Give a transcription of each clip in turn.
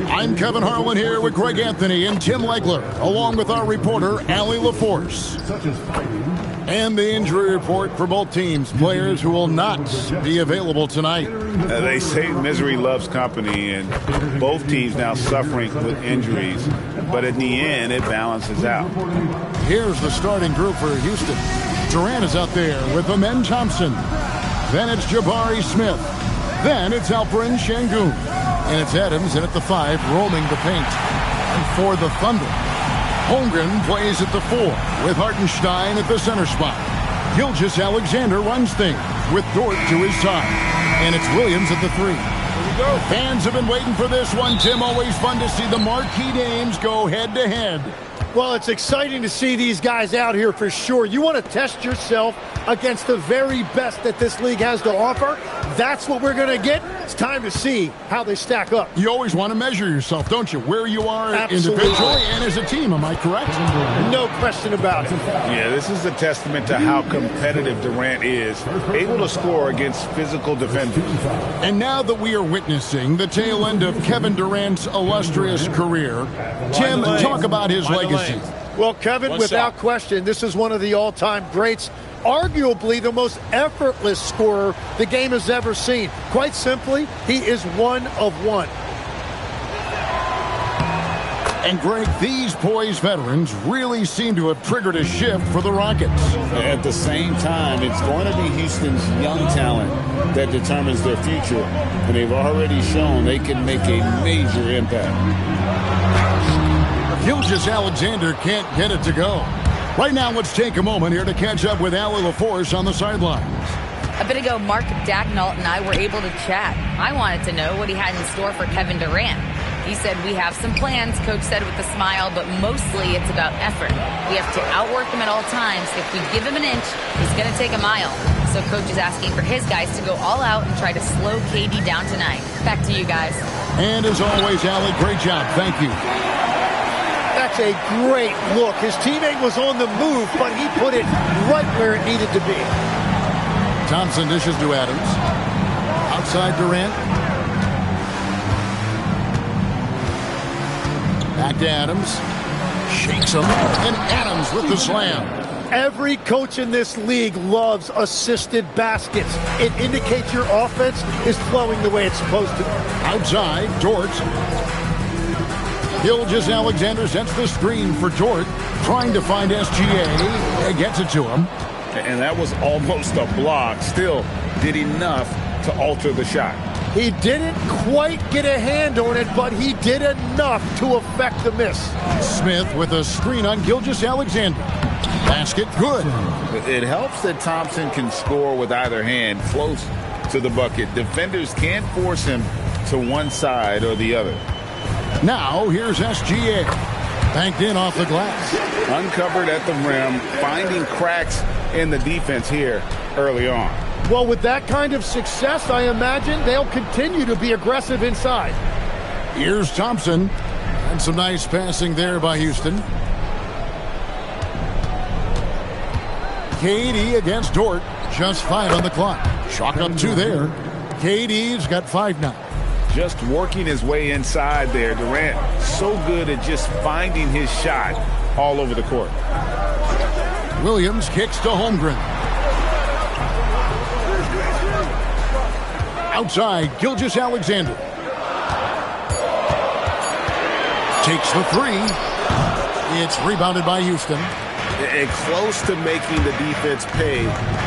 I'm Kevin Harlan here with Greg Anthony and Tim Legler, along with our reporter, Allie LaForce. And the injury report for both teams, players who will not be available tonight. They say misery loves company, and both teams now suffering with injuries. But in the end, it balances out. Here's the starting group for Houston. Durant is out there with Amen Thompson. Then it's Jabari Smith. Then it's Alperen Sengun. And it's Adams in at the 5, roaming the paint. And for the Thunder, Holmgren plays at the 4 with Hartenstein at the center spot. Gilgeous-Alexander runs things with Dort to his side. And it's Williams at the 3. Fans have been waiting for this one, Tim. Always fun to see the marquee names go head-to-head. Well, it's exciting to see these guys out here for sure. You want to test yourself against the very best that this league has to offer. That's what we're going to get. It's time to see how they stack up. You always want to measure yourself, don't you? Where you are Absolutely. Individually and as a team, am I correct? No question about it. Yeah, this is a testament to how competitive Durant is, able to score against physical defenders. And now that we are witnessing the tail end of Kevin Durant's illustrious career, Tim, talk about his legacy. Well, Kevin, without question, this is one of the all-time greats. Arguably the most effortless scorer the game has ever seen. Quite simply, he is one of one. And Greg, these poised veterans really seem to have triggered a shift for the Rockets. At the same time, it's going to be Houston's young talent that determines their future. And they've already shown they can make a major impact. Gilgeous-Alexander can't get it to go. Right now, let's take a moment here to catch up with Allie LaForce on the sidelines. A bit ago, Mark Daigneault and I were able to chat. I wanted to know what he had in store for Kevin Durant. He said, we have some plans, Coach said with a smile, but mostly it's about effort. We have to outwork him at all times. If we give him an inch, he's going to take a mile. So Coach is asking for his guys to go all out and try to slow KD down tonight. Back to you guys. And as always, Allie, great job. Thank you. That's a great look. His teammate was on the move, but he put it right where it needed to be. Thompson dishes to Adams. Outside Durant. Back to Adams. Shakes him. And Adams with the slam. Every coach in this league loves assisted baskets. It indicates your offense is flowing the way it's supposed to. Outside, Dort. Gilgeous-Alexander sets the screen for Dort, trying to find SGA. Gets it to him. And that was almost a block. Still did enough to alter the shot. He didn't quite get a hand on it, but he did enough to affect the miss. Smith with a screen on Gilgeous-Alexander. Basket good. It helps that Thompson can score with either hand close to the bucket. Defenders can't force him to one side or the other. Now, here's SGA. Banked in off the glass. Uncovered at the rim, finding cracks in the defense here early on. Well, with that kind of success, I imagine they'll continue to be aggressive inside. Here's Thompson. And some nice passing there by Houston. KD against Dort. Just 5 on the clock. Chalk up 2 there. KD's got 5 now. Just working his way inside there. Durant so good at just finding his shot all over the court. Williams kicks to Holmgren. Outside, Gilgeous-Alexander. Takes the 3. It's rebounded by Houston. And close to making the defense pay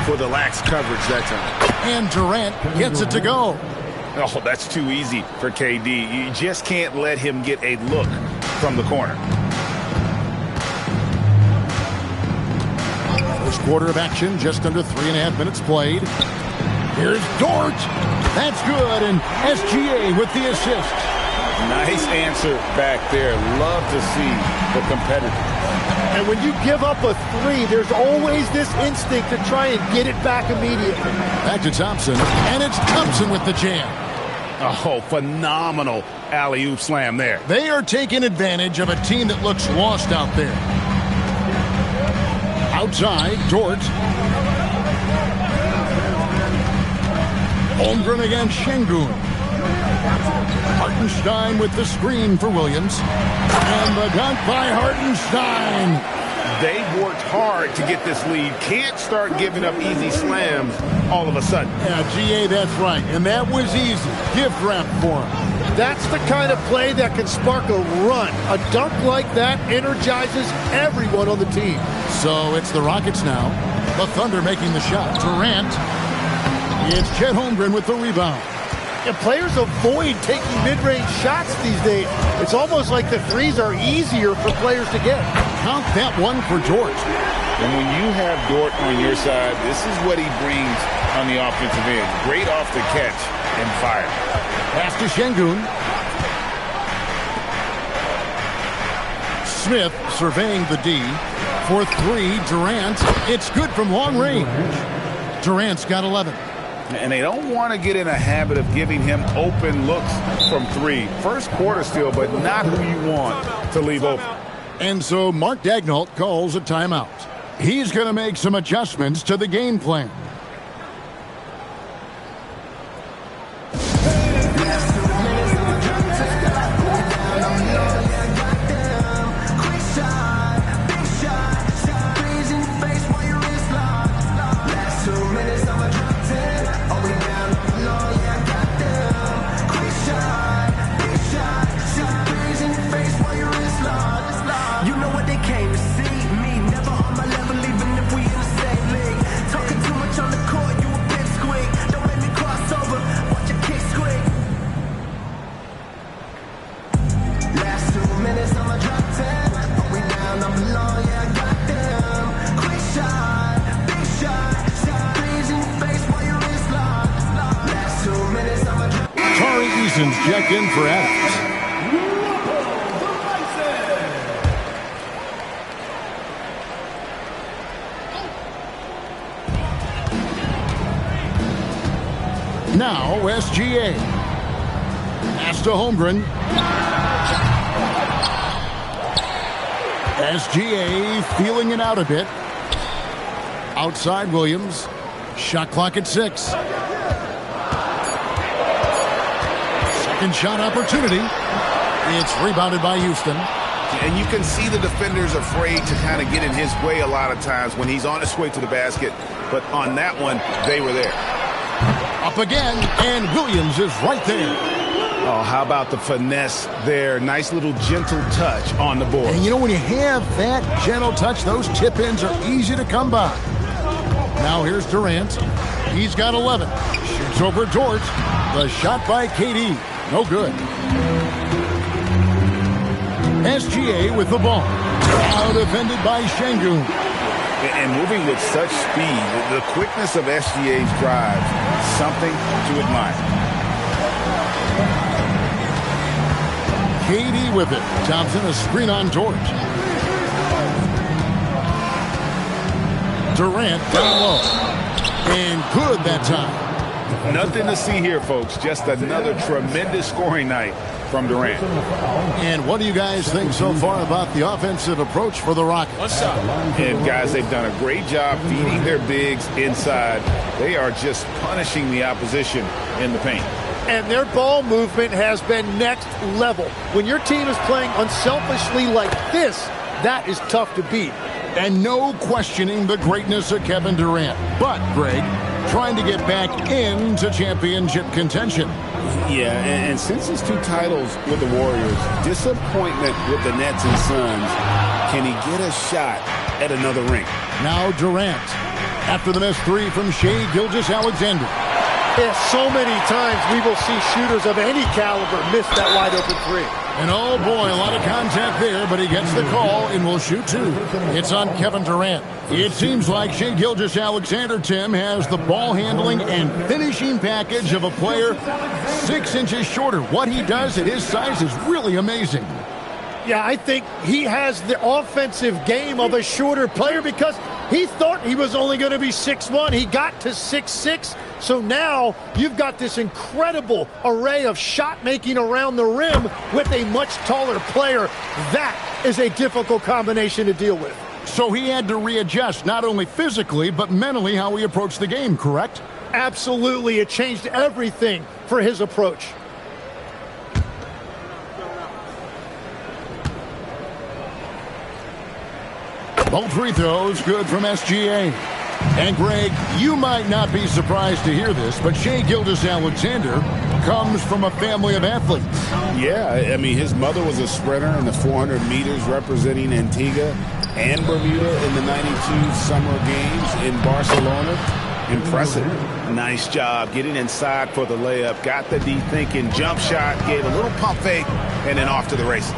for the lax coverage that time. And Durant gets it to go. Oh, that's too easy for KD. You just can't let him get a look from the corner. First quarter of action, just under 3.5 minutes played. Here's Dort. That's good, and SGA with the assist. Nice answer back there. Love to see the competitor. And when you give up a 3, there's always this instinct to try and get it back immediately. Back to Thompson, and it's Thompson with the jam. Oh, phenomenal alley-oop slam there. They are taking advantage of a team that looks lost out there. Outside, Dort. Holmgren against Sengun. Hartenstein with the screen for Williams. And the dunk by Hartenstein. They've worked hard to get this lead. Can't start giving up easy slams all of a sudden. Yeah, GA, that's right. And that was easy. Gift wrap for him. That's the kind of play that can spark a run. A dunk like that energizes everyone on the team. So it's the Rockets now. The Thunder making the shot. Durant. It's Chet Holmgren with the rebound. And players avoid taking mid-range shots these days. It's almost like the threes are easier for players to get. Count that one for George. And when you have Dort on your side, this is what he brings on the offensive end. Great off the catch and fire. Pass to Şengün. Smith surveying the D. For three, Durant. It's good from long range. Durant's got 11. And they don't want to get in a habit of giving him open looks from three. First quarter still, but not who you want to leave open. And so Mark Daigneault calls a timeout. He's going to make some adjustments to the game plan. Checked in for Adams. Now SGA. Pass to Holmgren. SGA feeling it out a bit. Outside Williams. Shot clock at 6. Second shot opportunity. It's rebounded by Houston. And you can see the defenders afraid to kind of get in his way a lot of times when he's on his way to the basket. But on that one, they were there. Up again, and Williams is right there. Oh, how about the finesse there? Nice little gentle touch on the board. And you know, when you have that gentle touch, those tip-ins are easy to come by. Now here's Durant. He's got 11. Shoots over George. The shot by KD. No good. SGA with the ball. Now defended by Şengün. And moving with such speed, the quickness of SGA's drive, something to admire. KD with it. Thompson a screen on George. Durant down low. And good that time. Nothing to see here, folks. Just another tremendous scoring night from Durant. And what do you guys think so far about the offensive approach for the Rockets? And, guys, they've done a great job feeding their bigs inside. They are just punishing the opposition in the paint. And their ball movement has been next level. When your team is playing unselfishly like this, that is tough to beat. And no questioning the greatness of Kevin Durant. But, Greg, trying to get back into championship contention. Yeah, and since his 2 titles with the Warriors, disappointment with the Nets and Suns, can he get a shot at another ring? Now Durant, after the missed 3 from Shai Gilgeous-Alexander. Yeah, so many times we will see shooters of any caliber miss that wide open 3. And oh boy, a lot of contact there, but he gets the call and will shoot 2. It's on Kevin Durant. It seems like Shai Gilgeous-Alexander, Tim, has the ball handling and finishing package of a player 6 inches shorter. What he does at his size is really amazing. Yeah, I think he has the offensive game of a shorter player because he thought he was only going to be 6'1". He got to 6'6". So now you've got this incredible array of shot making around the rim with a much taller player. That is a difficult combination to deal with. So he had to readjust not only physically but mentally how he approached the game, correct? Absolutely. It changed everything for his approach. Both free throws good from SGA. And, Greg, you might not be surprised to hear this, but Shai Gilgeous-Alexander comes from a family of athletes. Yeah, I mean, his mother was a sprinter in the 400 meters representing Antigua and Bermuda in the 92 Summer Games in Barcelona. Impressive. Nice job getting inside for the layup. Got the D thinking, jump shot, gave a little pump fake, and then off to the races.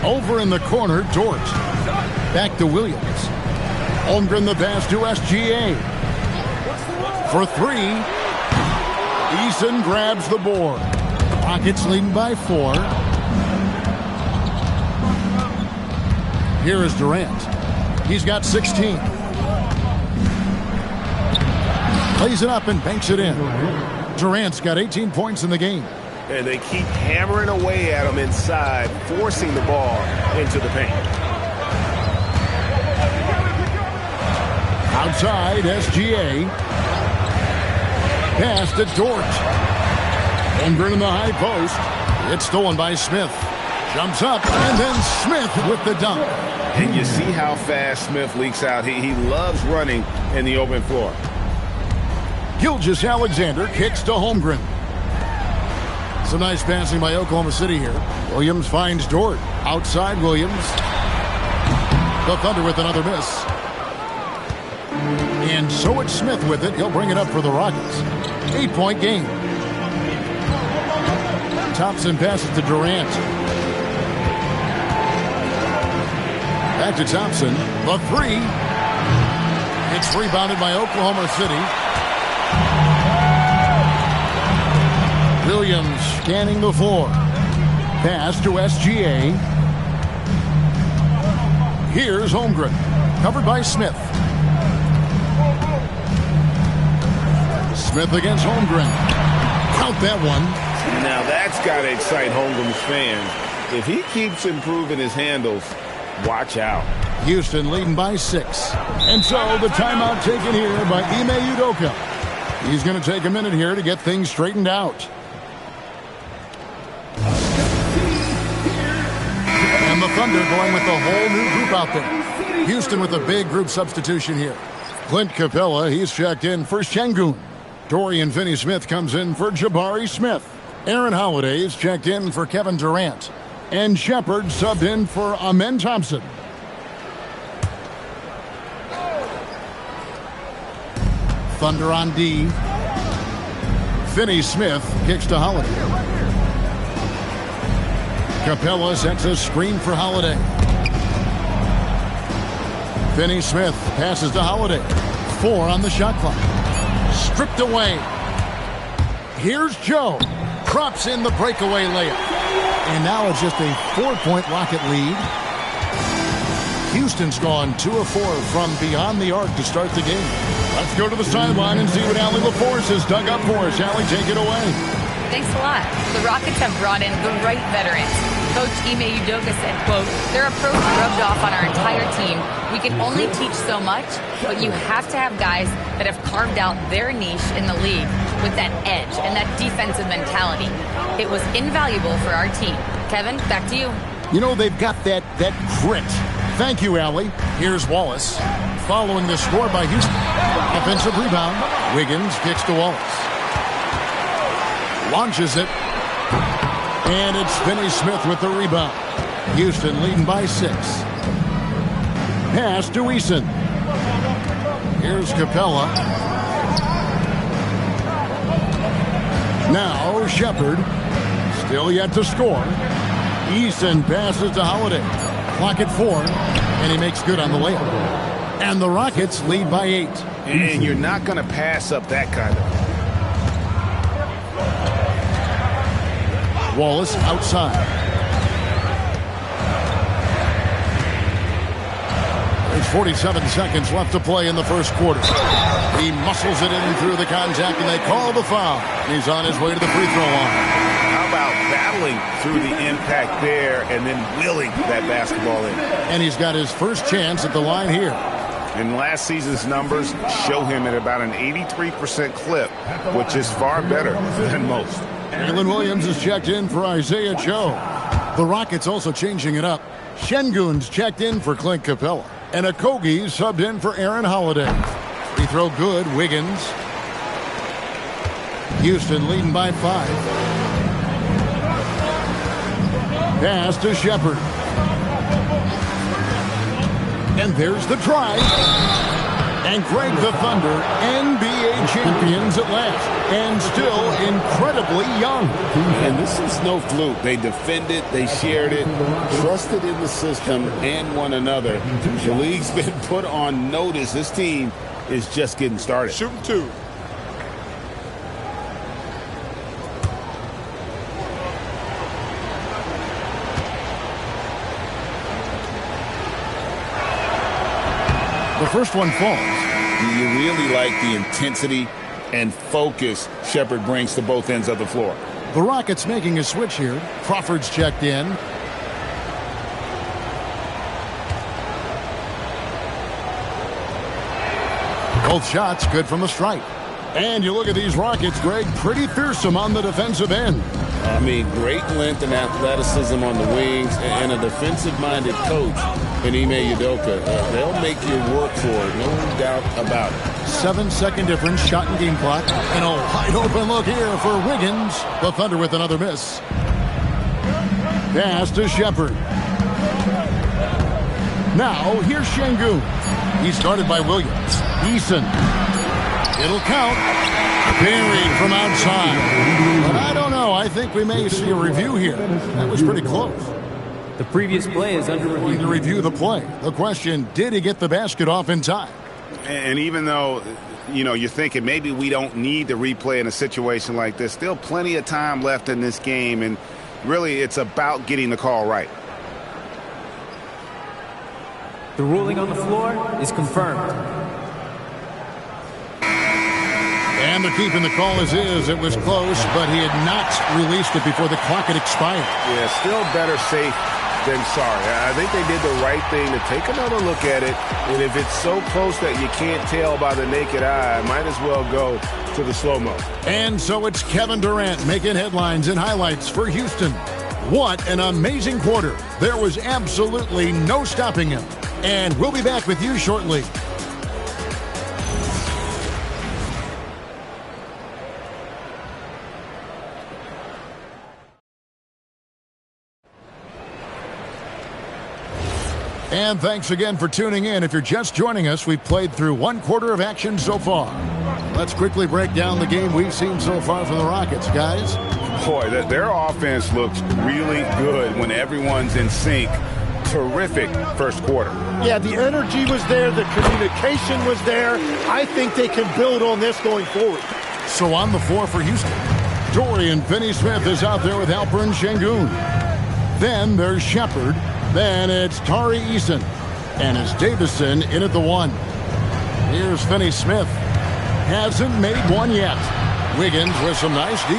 Over in the corner, Dort. Back to Williams. Holmgren the pass to SGA. For three. Eason grabs the board. Rockets leading by 4. Here is Durant. He's got 16. Plays it up and banks it in. Durant's got 18 points in the game. And they keep hammering away at him inside, forcing the ball into the paint. Outside, SGA. Pass to Dort. Holmgren in the high post. It's stolen by Smith. Jumps up, and then Smith with the dunk. And you see how fast Smith leaks out. He loves running in the open floor. Gilgeous-Alexander kicks to Holmgren. Some nice passing by Oklahoma City here. Williams finds Dort. Outside Williams. The Thunder with another miss. And so it's Smith with it. He'll bring it up for the Rockets. 8-point game. Thompson passes to Durant. Back to Thompson. The three. It's rebounded by Oklahoma City. Williams scanning the floor. Pass to SGA. Here's Holmgren. Covered by Smith. Smith against Holmgren. Count that one. Now that's got to excite Holmgren's fans. If he keeps improving his handles, watch out. Houston leading by 6. And so the timeout taken here by Ime Udoka. He's going to take a minute here to get things straightened out. And the Thunder going with a whole new group out there. Houston with a big group substitution here. Clint Capella, he's checked in for Şengün. Dorian Finney-Smith comes in for Jabari Smith. Aaron Holiday is checked in for Kevin Durant. And Shepard subbed in for Amen Thompson. Thunder on D. Finney-Smith kicks to Holiday. Capella sets a screen for Holiday. Finney-Smith passes to Holiday. 4 on the shot clock. Stripped away. Here's Joe. Drops in the breakaway layup. And now it's just a 4-point Rocket lead. Houston's gone 2 of 4 from beyond the arc to start the game. Let's go to the sideline and see what Allie LaForce has dug up for us. Allie, take it away. Thanks a lot. The Rockets have brought in the right veterans. Coach Ime Udoka said, quote, their approach rubbed off on our entire team. We can only teach so much, but you have to have guys that have carved out their niche in the league with that edge and that defensive mentality. It was invaluable for our team. Kevin, back to you. You know, they've got that grit. Thank you, Allie. Here's Wallace. Following the score by Houston. Offensive rebound. Wiggins kicks to Wallace. Launches it. And it's Finney-Smith with the rebound. Houston leading by 6. Pass to Eason. Here's Capella. Now Shepard. Still yet to score. Eason passes to Holiday. Clock at 4. And he makes good on the layup. And the Rockets lead by 8. And you're not going to pass up that kind of. Wallace outside. There's 47 seconds left to play in the first quarter. He muscles it in through the contact, and they call the foul. He's on his way to the free throw line. How about battling through the impact there and then wheeling that basketball in? And he's got his first chance at the line here. And last season's numbers show him at about an 83% clip, which is far better than most. Jalen Williams is checked in for Isaiah Joe. The Rockets also changing it up. Şengün's checked in for Clint Capella. And Okogie subbed in for Aaron Holiday. Free throw good, Wiggins. Houston leading by 5. Pass to Shepherd. And there's the try. And Greg, the Thunder, NBA champions at last. And still incredibly young. And this is no fluke. They defended, they shared it, trusted in the system and one another. The league's been put on notice. This team is just getting started. Shooting 2. The first one falls. You really like the intensity and focus Shepherd brings to both ends of the floor. The Rockets making a switch here. Crawford's checked in. Both shots good from the stripe. And you look at these Rockets, Greg, pretty fearsome on the defensive end. I mean, great length and athleticism on the wings and a defensive-minded coach in Ime Udoka. They'll make you work for it, no doubt about it. 7-second difference, shot and game clock. And a wide open look here for Wiggins. The Thunder with another miss. Pass to Shepherd. Now, here's Şengün. He's guarded by Williams. Eason. It'll count. Buried from outside. But I don't know. I think we may see a review here. That was pretty close. The previous play is under review. To review the play. The question, did he get the basket off in time? And even though, you're thinking maybe we don't need to replay in a situation like this, still plenty of time left in this game. And really, it's about getting the call right. The ruling on the floor is confirmed. And they're keeping the call as is. It was close, but he had not released it before the clock had expired. Yeah, still better safe than sorry. I think they did the right thing to take another look at it. And if it's so close that you can't tell by the naked eye, might as well go to the slow-mo. And so it's Kevin Durant making headlines and highlights for Houston. What an amazing quarter. There was absolutely no stopping him. And we'll be back with you shortly. And thanks again for tuning in. If you're just joining us, we've played through one quarter of action so far. Let's quickly break down the game we've seen so far from the Rockets, guys. Boy, their offense looks really good when everyone's in sync. Terrific first quarter. Yeah, the energy was there. The communication was there. I think they can build on this going forward. So on the floor for Houston, Dorian Finney-Smith is out there with Alperen Şengün. Then there's Shepherd. Then it's Tari Eason. And it's Davison in at the 1. Here's Finney-Smith. Hasn't made one yet. Wiggins with some nice D.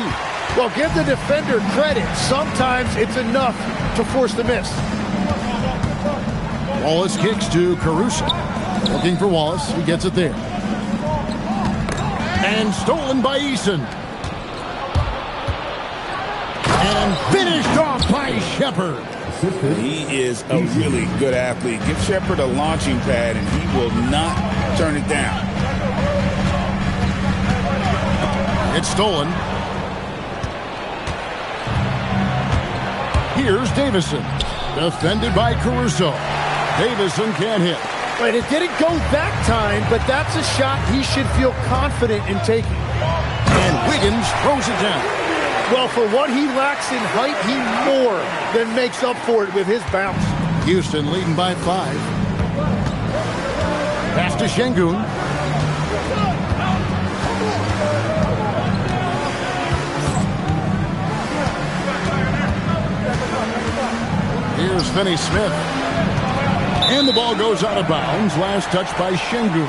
Well, give the defender credit. Sometimes it's enough to force the miss. Wallace kicks to Caruso. Looking for Wallace. He gets it there. And stolen by Eason. And finished off by Shepherd. He is a really good athlete. Give Shepherd a launching pad, and he will not turn it down. It's stolen. Here's Davison. Defended by Caruso. Davison can't hit. Right, it didn't go that time, but that's a shot he should feel confident in taking. And Wiggins throws it down. Well, for what he lacks in height, he more than makes up for it with his bounce. Houston leading by 5. Pass to Şengün. Here's Finney-Smith. And the ball goes out of bounds. Last touch by Şengün.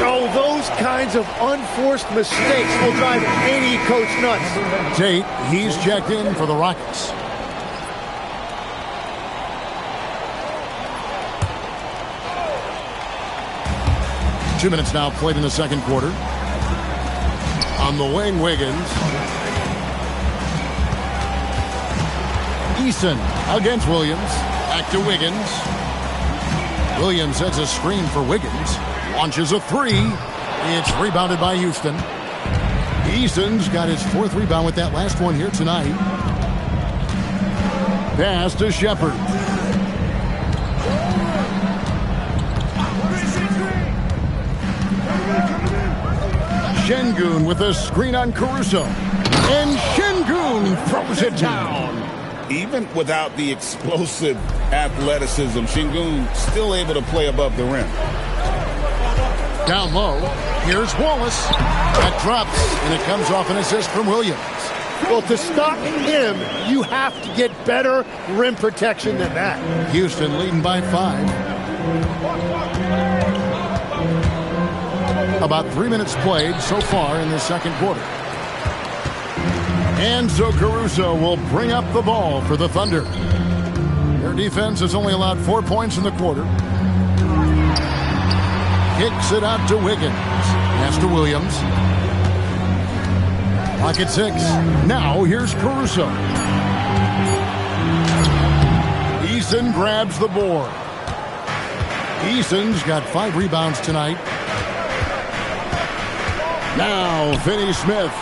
Oh, those kinds of unforced mistakes will drive any coach nuts. Tate, he's checked in for the Rockets. Two minutes now played in the second quarter. On the wing, Wiggins. Eason against Williams. Back to Wiggins. Williams sets a screen for Wiggins. Launches a three. It's rebounded by Houston. Eason's got his 4th rebound with that last one here tonight. Pass to Shepard. Şengün with a screen on Caruso. And Şengün throws it down. Even without the explosive athleticism, Şengün still able to play above the rim. Down low, here's Wallace. That drops, and it comes off an assist from Williams. Well, to stop him, you have to get better rim protection than that. Houston leading by 5. About 3 minutes played so far in the second quarter. And so Caruso will bring up the ball for the Thunder. Their defense has only allowed 4 points in the quarter. Kicks it out to Wiggins. Pass to Williams. Clock at 6. Now here's Caruso. Eason grabs the board. Eason's got 5 rebounds tonight. Now Finney Smith.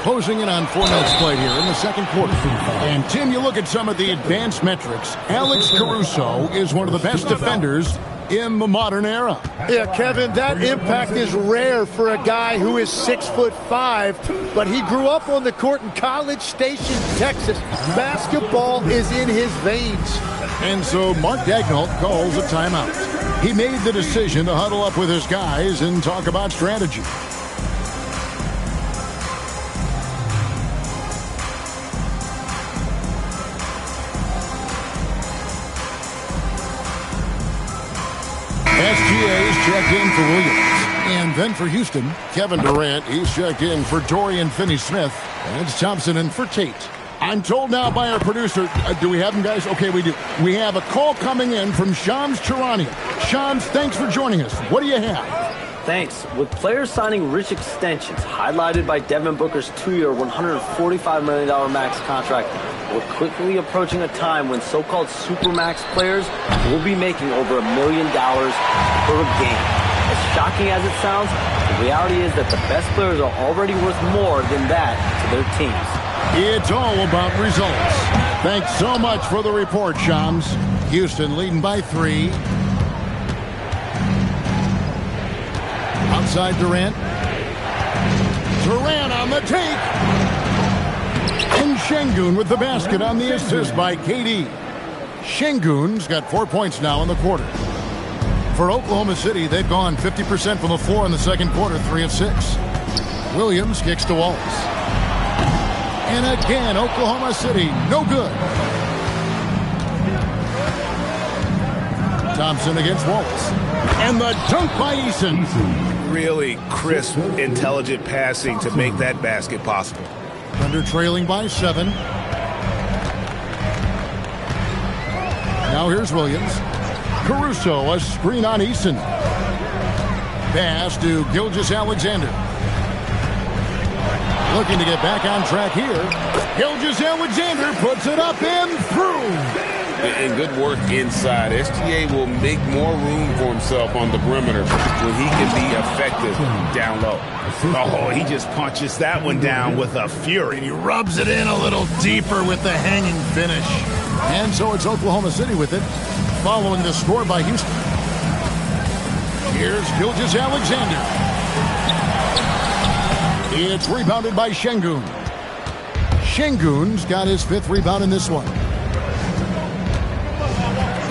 Closing in on 4 minutes played here in the second quarter. And, Tim, you look at some of the advanced metrics. Alex Caruso is one of the best defenders in the modern era. Yeah, Kevin, that impact is rare for a guy who is 6'5", but he grew up on the court in College Station, Texas. Basketball is in his veins. And so Mark Daigneault calls a timeout. He made the decision to huddle up with his guys and talk about strategy. SGA's checked in for Williams. And then for Houston, Kevin Durant, he's checked in for Dorian Finney-Smith. And it's Thompson in for Tate. I'm told now by our producer, do we have him, guys? Okay, we do. We have a call coming in from Shams Charania. Shams, thanks for joining us. What do you have? Thanks. With players signing rich extensions, highlighted by Devin Booker's 2-year, $145 million max contract, we're quickly approaching a time when so-called supermax players will be making over $1 million per game. As shocking as it sounds, the reality is that the best players are already worth more than that to their teams. It's all about results. Thanks so much for the report, Shams. Houston leading by 3. Outside Durant. Durant on the take. And Şengün with the basket on the assist by KD. Şengün's got 4 points now in the quarter. For Oklahoma City, they've gone 50% from the floor in the second quarter, 3 of 6. Williams kicks to Wallace. And again, Oklahoma City, no good. Thompson against Wallace. And the dunk by Eason. Really crisp, intelligent passing to make that basket possible. Thunder trailing by 7. Now here's Williams. Caruso, a screen on Eason. Pass to Gilgeous-Alexander. Looking to get back on track here. Gilgeous-Alexander puts it up and through. And good work inside. SGA will make more room for himself on the perimeter when he can be effective down low. Oh, he just punches that one down with a fury. He rubs it in a little deeper with the hanging finish. And so it's Oklahoma City with it, following the score by Houston. Here's Gilgeous-Alexander. It's rebounded by Şengün. Şengün's got his 5th rebound in this one.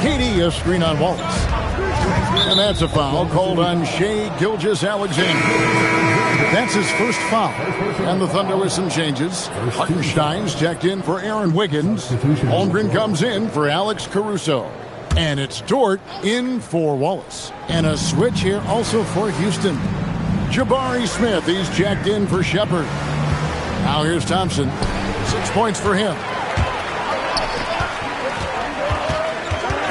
KD, a screen on Wallace. And that's a foul called on Shai Gilgeous-Alexander. That's his first foul. And the Thunder with some changes. Hartenstein's checked in for Aaron Wiggins. Holmgren comes in for Alex Caruso. And it's Dort in for Wallace. And a switch here also for Houston. Jabari Smith, he's checked in for Shepard. Now here's Thompson. 6 points for him.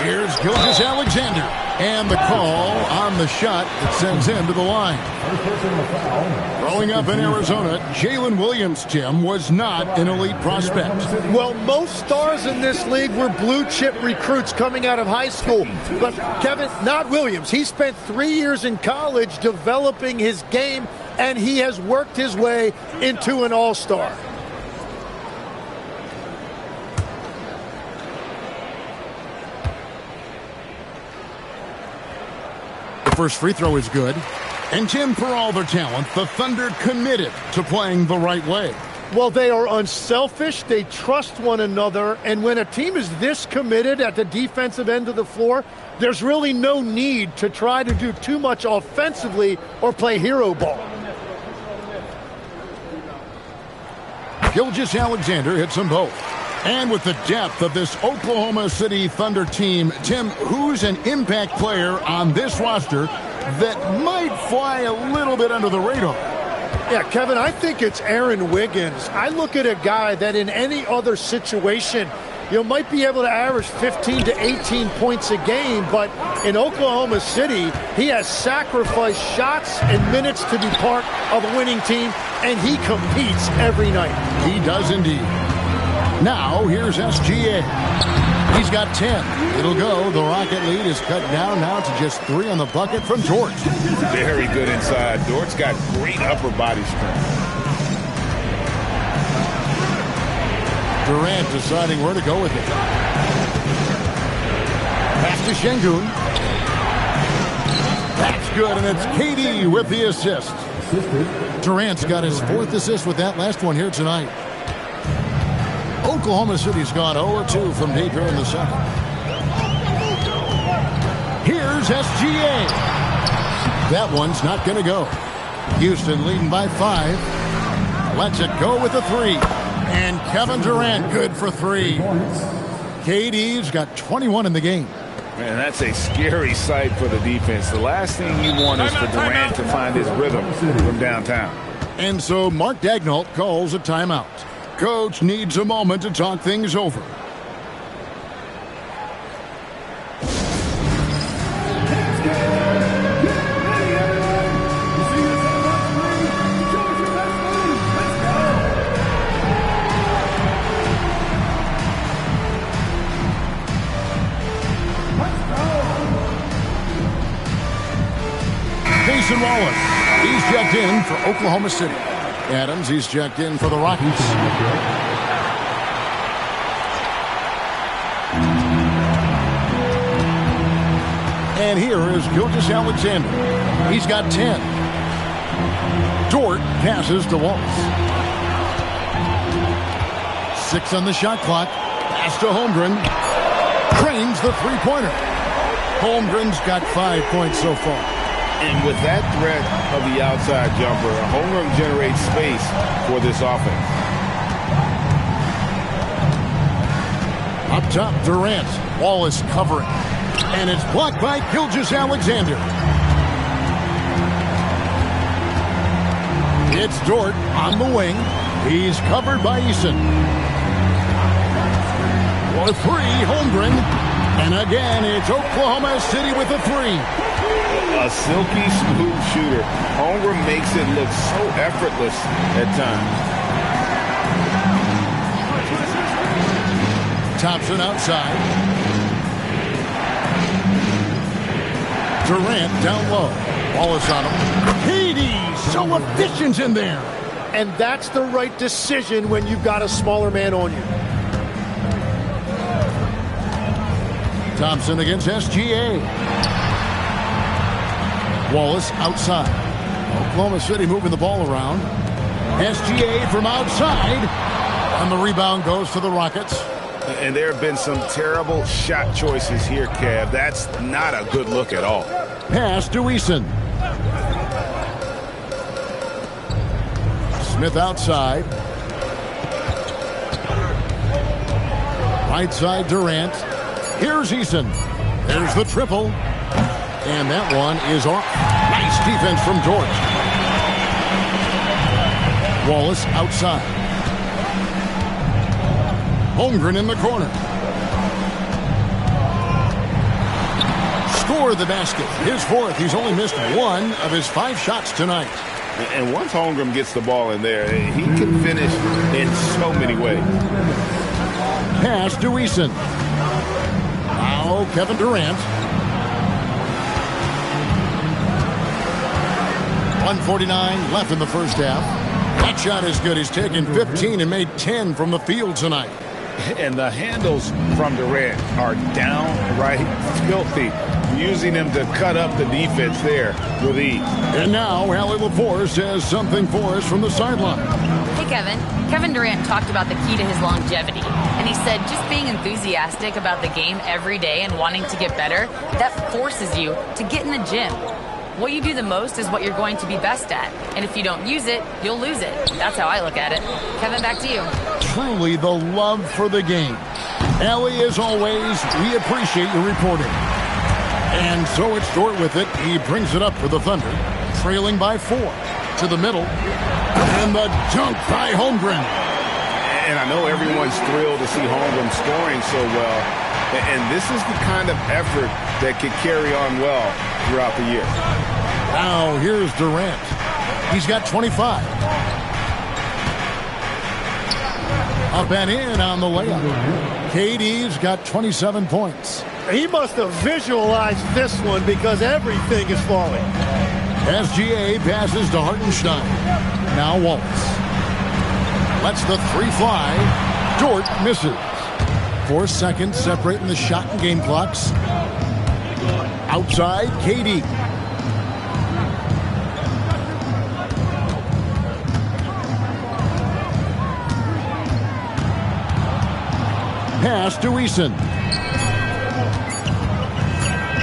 Here's Gilgeous-Alexander. And the call on the shot that sends him to the line. Growing up in Arizona, Jalen Williams, Jim, was not an elite prospect. Well, most stars in this league were blue-chip recruits coming out of high school. But, Kevin, not Williams. He spent 3 years in college developing his game, and he has worked his way into an all-star. First free throw is good. And Jim, for all their talent, the Thunder committed to playing the right way. Well, they are unselfish. They trust one another. And when a team is this committed at the defensive end of the floor, there's really no need to try to do too much offensively or play hero ball. Gilgeous-Alexander hits them both. And with the depth of this Oklahoma City Thunder team, Tim, who's an impact player on this roster that might fly a little bit under the radar? Yeah, Kevin, I think it's Aaron Wiggins. I look at a guy that in any other situation, might be able to average 15 to 18 points a game, but in Oklahoma City, he has sacrificed shots and minutes to be part of a winning team, and he competes every night. He does indeed. Now, here's SGA. He's got 10. It'll go. The Rocket lead is cut down now to just 3 on the bucket from Dort. Very good inside. Dort's got great upper body strength. Durant deciding where to go with it. Pass to Şengün. That's good, and it's KD with the assist. Durant's got his 4th assist with that last one here tonight. Oklahoma City's gone 0-2 from deep here in the second. Here's SGA. That one's not going to go. Houston leading by 5. Lets it go with a 3. And Kevin Durant good for 3. KD's got 21 in the game. Man, that's a scary sight for the defense. The last thing you want is for Durant to find his rhythm from downtown. And so Mark Daigneault calls a timeout. Coach needs a moment to talk things over. Mason Wallace, he's checked in for Oklahoma City. Adams, he's checked in for the Rockets. And here is Gilgeous-Alexander. He's got 10. Dort passes to Wallace. 6 on the shot clock. Pass to Holmgren. Cranes the three-pointer. Holmgren's got 5 points so far. And with that threat of the outside jumper, Holmgren generates space for this offense. Up top, Durant. Wallace covering. And it's blocked by Gilgeous-Alexander. It's Dort on the wing. He's covered by Eason. For 3, Holmgren. And again, it's Oklahoma City with a 3. A silky smooth shooter. Holmgren makes it look so effortless at times. Thompson outside. Durant down low. Wallace on him. KD, so efficient in there. And that's the right decision when you've got a smaller man on you. Thompson against SGA. Wallace outside. Oklahoma City moving the ball around. SGA from outside. And the rebound goes to the Rockets. And there have been some terrible shot choices here, Kev. That's not a good look at all. Pass to Eason. Smith outside. Right side Durant. Here's Eason. There's the triple. And that one is off. Nice defense from George. Wallace outside. Holmgren in the corner. score the basket. His fourth. He's only missed one of his 5 shots tonight. And once Holmgren gets the ball in there, he can finish in so many ways. Pass to Eason. Now Kevin Durant. 1:49 left in the first half. That shot is good. He's taken 15 and made 10 from the field tonight. And the handles from Durant are downright filthy, using him to cut up the defense there with ease. And now Allie LaForce says something for us from the sideline. Hey, Kevin. Kevin Durant talked about the key to his longevity. And he said just being enthusiastic about the game every day and wanting to get better, that forces you to get in the gym. What you do the most is what you're going to be best at. And if you don't use it, you'll lose it. That's how I look at it. Kevin, back to you. Truly the love for the game. Allie, as always, we appreciate your reporting. And so it's Dort with it. He brings it up for the Thunder, trailing by 4. To the middle. And the dunk by Holmgren. And I know everyone's thrilled to see Holmgren scoring so well. And this is the kind of effort that could carry on well throughout the year. Now here's Durant. He's got 25. Up and in on the layup. KD's got 27 points. He must have visualized this one because everything is falling. SGA passes to Hartenstein. Now Wallace. Lets the 3 fly. Dort misses. 4 seconds separating the shot and game clocks. Outside, KD. Pass to Eason.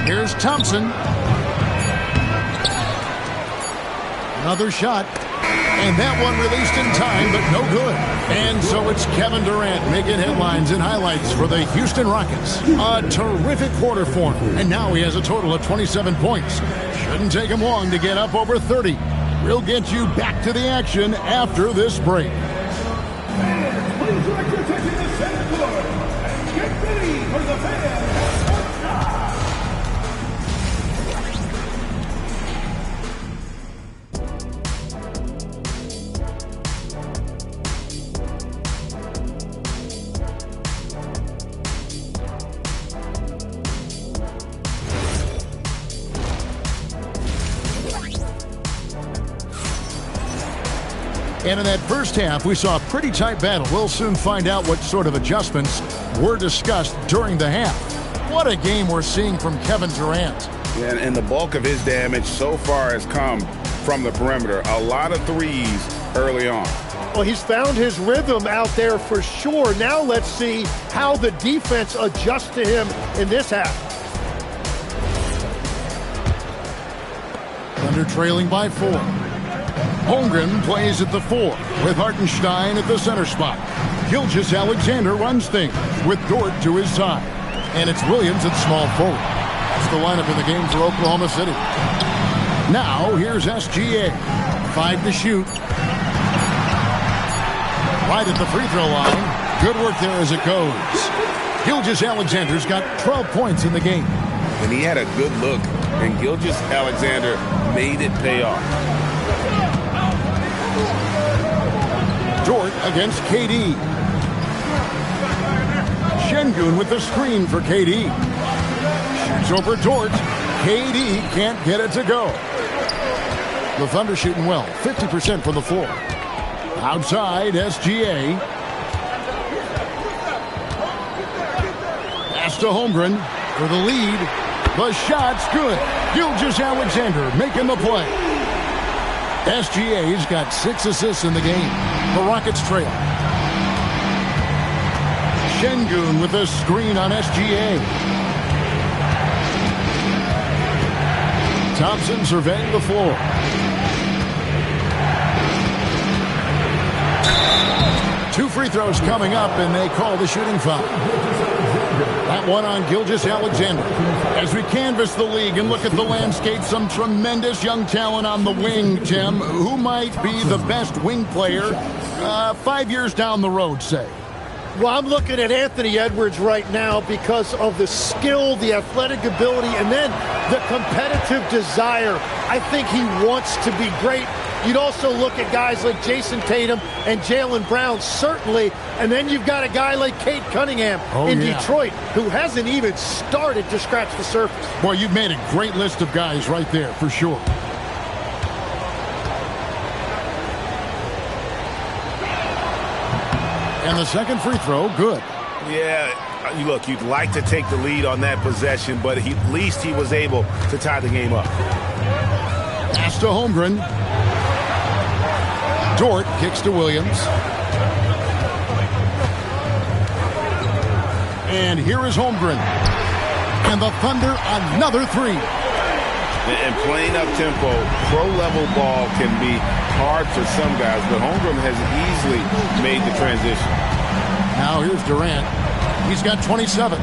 Here's Thompson. Another shot. And that one released in time, but no good. And so it's Kevin Durant making headlines and highlights for the Houston Rockets. A terrific quarter for him. And now he has a total of 27 points. Shouldn't take him long to get up over 30. We'll get you back to the action after this break. Get ready for the fans. And in that first half, we saw a pretty tight battle. We'll soon find out what sort of adjustments were discussed during the half. What a game we're seeing from Kevin Durant. Yeah, and the bulk of his damage so far has come from the perimeter. A lot of threes early on. Well, he's found his rhythm out there for sure. Now let's see how the defense adjusts to him in this half. Thunder trailing by 4. Holmgren plays at the 4 with Hartenstein at the center spot. Gilgeous-Alexander runs things with Dort to his side. And it's Williams at small forward. That's the lineup in the game for Oklahoma City. Now here's SGA. 5 to shoot. Right at the free throw line. Good work there as it goes. Gilgeous-Alexander's got 12 points in the game. And he had a good look, and Gilgeous-Alexander made it pay off. Dort against KD. Şengün with the screen for KD. Shoots over Dort. KD can't get it to go. The Thunder shooting well, 50% from the floor. Outside, SGA. Pass to Holmgren for the lead. The shot's good. Gilgeous-Alexander making the play. SGA's got 6 assists in the game. The Rockets trail. Şengün with a screen on SGA. Thompson surveying the floor. Two free throws coming up, and they call the shooting foul. That one on Gilgeous-Alexander. As we canvass the league and look at the landscape, some tremendous young talent on the wing, Tim. Who might be the best wing player 5 years down the road, say? Well, I'm looking at Anthony Edwards right now because of the skill, the athletic ability, and then the competitive desire. I think he wants to be great. You'd also look at guys like Jason Tatum and Jaylen Brown, certainly. And then you've got a guy like Cade Cunningham in Detroit, who hasn't even started to scratch the surface. Boy, you've made a great list of guys right there, for sure. And the second free throw, good. Yeah, look, you'd like to take the lead on that possession, but at least he was able to tie the game up. Pass to Holmgren. Dort kicks to Williams. And here is Holmgren. And the Thunder, another three. And playing up-tempo, pro-level ball can be hard for some guys, but Holmgren has easily made the transition. Now here's Durant. He's got 27.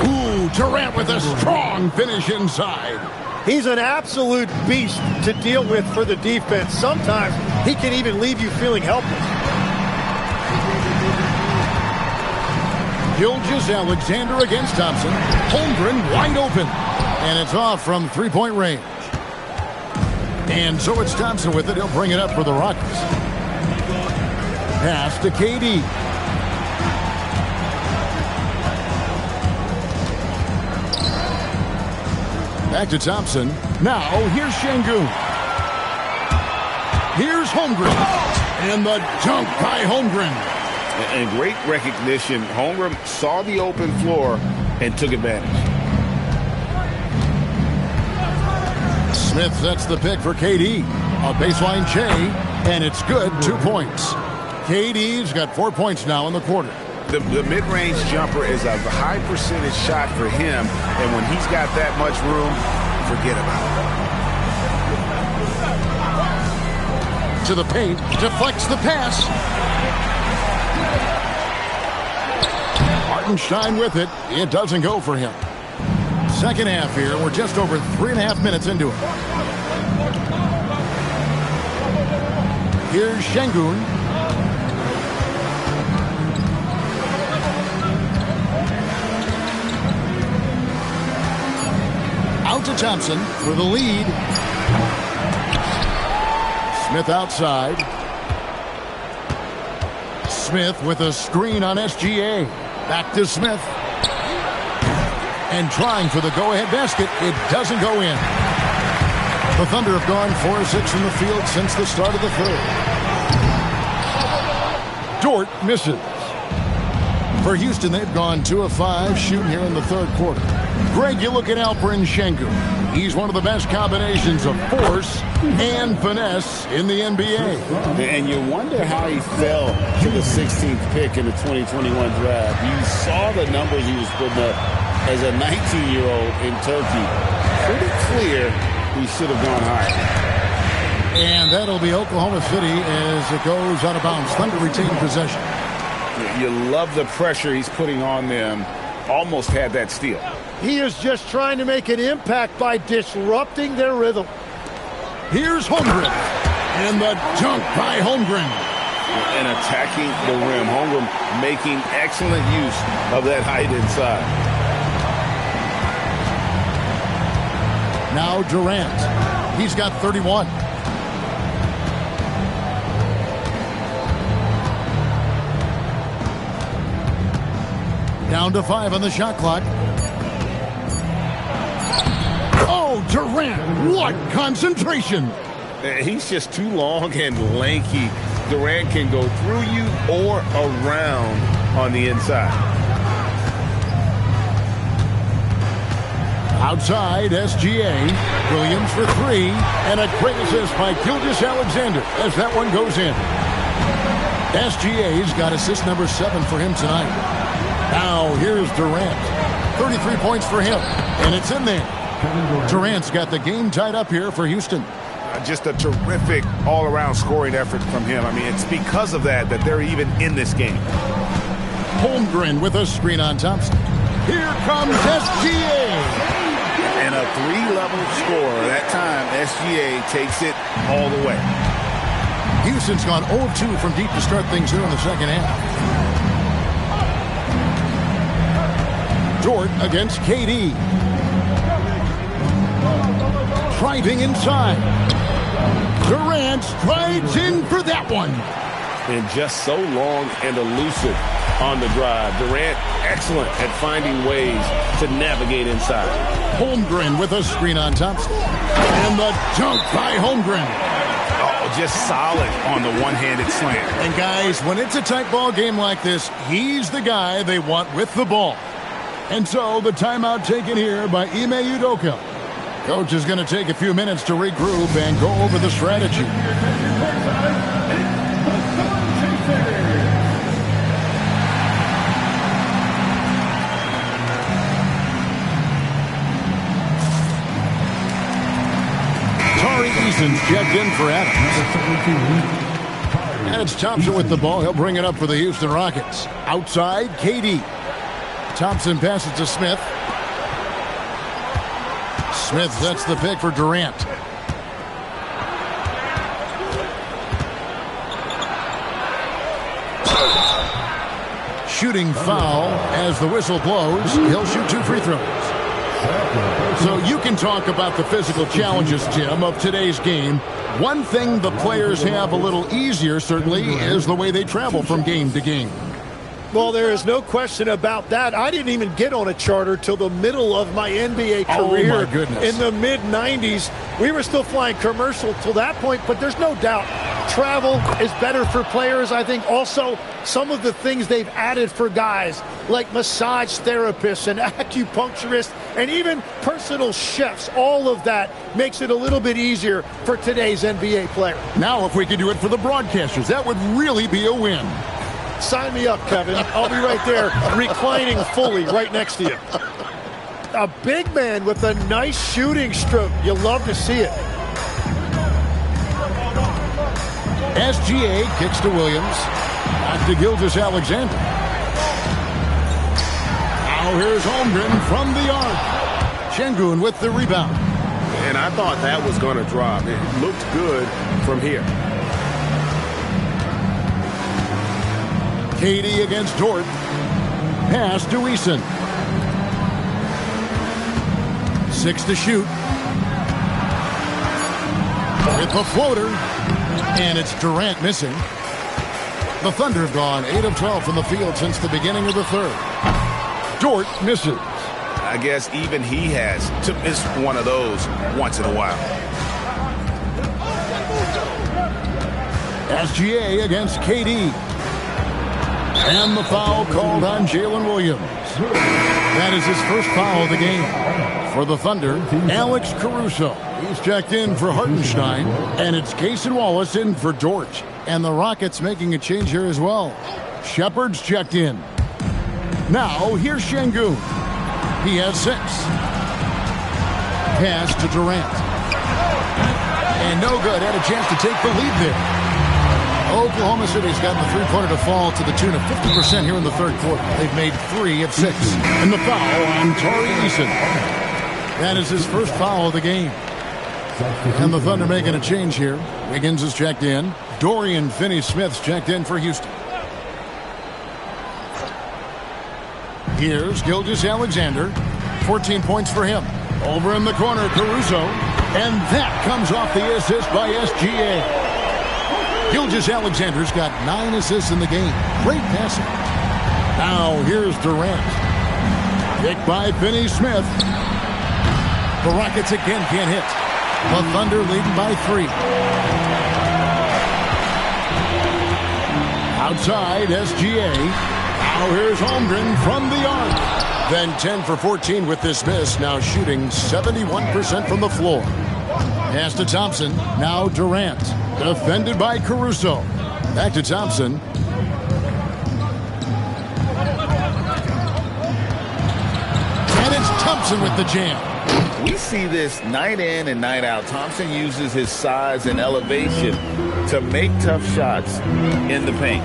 Ooh, Durant with a strong finish inside. He's an absolute beast to deal with for the defense. Sometimes he can even leave you feeling helpless. Gilgeous-Alexander against Thompson. Holmgren wide open. And it's off from three-point range. And so it's Thompson with it. He'll bring it up for the Rockets. Pass to KD. Back to Thompson. Now here's Şengün. Here's Holmgren. And the dunk by Holmgren. And great recognition. Holmgren saw the open floor and took advantage. Smith sets the pick for KD. A baseline J, and it's good. 2 points. KD's got 4 points now in the quarter. The mid-range jumper is a high percentage shot for him, and when he's got that much room, forget about it. To the paint, deflects the pass. Hartenstein with it. It doesn't go for him. Second half here. We're just over 3.5 minutes into it. Here's Şengün. Out to Thompson for the lead. Smith outside. Smith with a screen on SGA. Back to Smith. And trying for the go-ahead basket. It doesn't go in. The Thunder have gone 4-6 from the field since the start of the third. Dort misses. For Houston, they've gone 2 of 5 shooting here in the third quarter. Greg, you look at Alperen Şengün. He's one of the best combinations of force and finesse in the NBA. And you wonder how he fell to the 16th pick in the 2021 draft. You saw the numbers he was putting up as a 19-year-old in Turkey. Pretty clear he should have gone higher. And that'll be Oklahoma City as it goes out of bounds. Thunder retain possession. You love the pressure he's putting on them. Almost had that steal. He is just trying to make an impact by disrupting their rhythm. Here's Holmgren. And the dunk by Holmgren. And attacking the rim. Holmgren making excellent use of that height inside. Now Durant. He's got 31. Down to 5 on the shot clock. Oh, Durant, what concentration. He's just too long and lanky. Durant can go through you or around on the inside. Outside, SGA. Williams for 3. And a great assist by Gilgeous-Alexander as that one goes in. SGA's got assist number 7 for him tonight. Now here's Durant. 33 points for him. And it's in there. Durant's got the game tied up here for Houston. Just a terrific all-around scoring effort from him. I mean, it's because of that they're even in this game. Holmgren with a screen on Thompson. Here comes SGA. And a three-level scorer. That time, SGA takes it all the way. Houston's gone 0-2 from deep to start things here in the second half. Dort against KD. Driving inside. Durant strides in for that one. And just so long and elusive on the drive. Durant, excellent at finding ways to navigate inside. Holmgren with a screen on Thompson. And the dunk by Holmgren. Oh, just solid on the one-handed slam. And guys, when it's a tight ball game like this, he's the guy they want with the ball. And so the timeout taken here by Ime Udoka. Coach is going to take a few minutes to regroup and go over the strategy. Tari Eason's checked in for Adams. And it's Thompson with the ball. He'll bring it up for the Houston Rockets. Outside, KD. Thompson passes to Smith. Smith sets the pick for Durant. Shooting foul as the whistle blows. He'll shoot 2 free throws. So you can talk about the physical challenges, Tim, of today's game. One thing the players have a little easier, certainly, is the way they travel from game to game. Well, there is no question about that. I didn't even get on a charter till the middle of my NBA career. Oh, my goodness. In the mid-90s. We were still flying commercial till that point, but there's no doubt travel is better for players. I think also some of the things they've added for guys like massage therapists and acupuncturists and even personal chefs, all of that makes it a little bit easier for today's NBA player. Now, if we could do it for the broadcasters, that would really be a win. Sign me up, Kevin. I'll be right there reclining fully right next to you. A big man with a nice shooting stroke. You love to see it. SGA kicks to Williams. Back to Gilgeous-Alexander. Now here's Holmgren from the arc. Şengün with the rebound. And I thought that was going to drop. It looked good from here. KD against Dort. Pass to Eason. 6 to shoot. With the floater. And it's Durant missing. The Thunder have gone 8 of 12 from the field since the beginning of the third. Dort misses. I guess even he has to miss one of those once in a while. SGA against KD. And the foul called on Jalen Williams. That is his first foul of the game. For the Thunder, Alex Caruso. He's checked in for Hartenstein. And it's Cason Wallace in for Dort. And the Rockets making a change here as well. Shepard's checked in. Now, here's Şengün. He has 6. Pass to Durant. And no good. Had a chance to take the lead there. Oklahoma City's gotten the three-pointer to fall to the tune of 50% here in the third quarter. They've made 3 of 6. And the foul on Tari Eason. That is his first foul of the game. And the Thunder making a change here. Wiggins is checked in. Dorian Finney-Smith's checked in for Houston. Here's Gilgeous-Alexander. 14 points for him. Over in the corner, Caruso. And that comes off the assist by SGA. Gilgeous-Alexander's got 9 assists in the game. Great passing. Now here's Durant. Kicked by Finney-Smith. The Rockets again can't hit. The Thunder leading by 3. Outside, SGA. Now here's Holmgren from the arc. Then 10 for 14 with this miss. Now shooting 71% from the floor. Pass to Thompson. Now Durant. Defended by Caruso. Back to Thompson. And it's Thompson with the jam. We see this night in and night out. Thompson uses his size and elevation to make tough shots in the paint.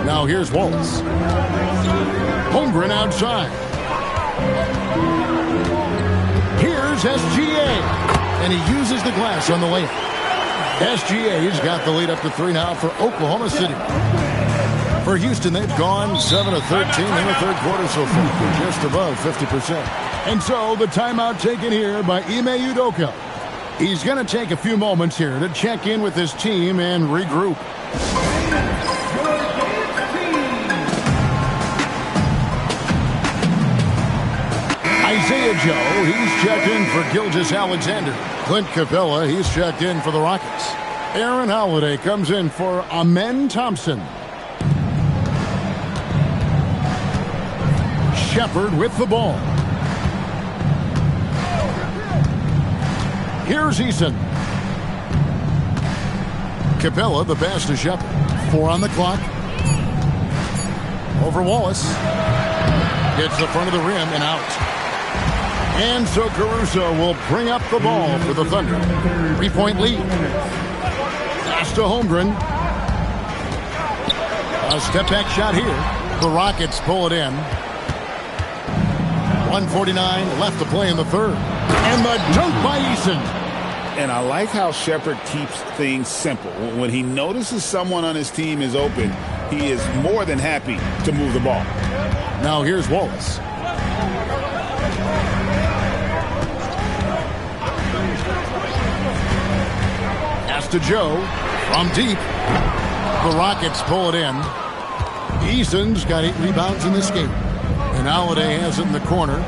Now here's Wallace. Holmgren outside. Here's SGA. And he uses the glass on the layup. SGA's got the lead up to 3 now for Oklahoma City. For Houston, they've gone 7 of 13 in the third quarter so far, just above 50%. And so the timeout taken here by Ime Udoka. He's going to take a few moments here to check in with his team and regroup. Isaiah Joe, he's checked in for Gilgeous-Alexander. Clint Capella, he's checked in for the Rockets. Aaron Holiday comes in for Amen Thompson. Shepard with the ball. Here's Eason. Capella, the pass to Shepard. 4 on the clock. Over Wallace. Gets the front of the rim and out. And so Caruso will bring up the ball for the Thunder. 3-point lead. Pass to Holmgren. A step-back shot here. The Rockets pull it in. 1:49 left to play in the third. And the dunk by Eason. And I like how Shepard keeps things simple. When he notices someone on his team is open, he is more than happy to move the ball. Now here's Wallace. Pass to Joe from deep. The Rockets pull it in. Eason's got 8 rebounds in this game. And Holiday has it in the corner.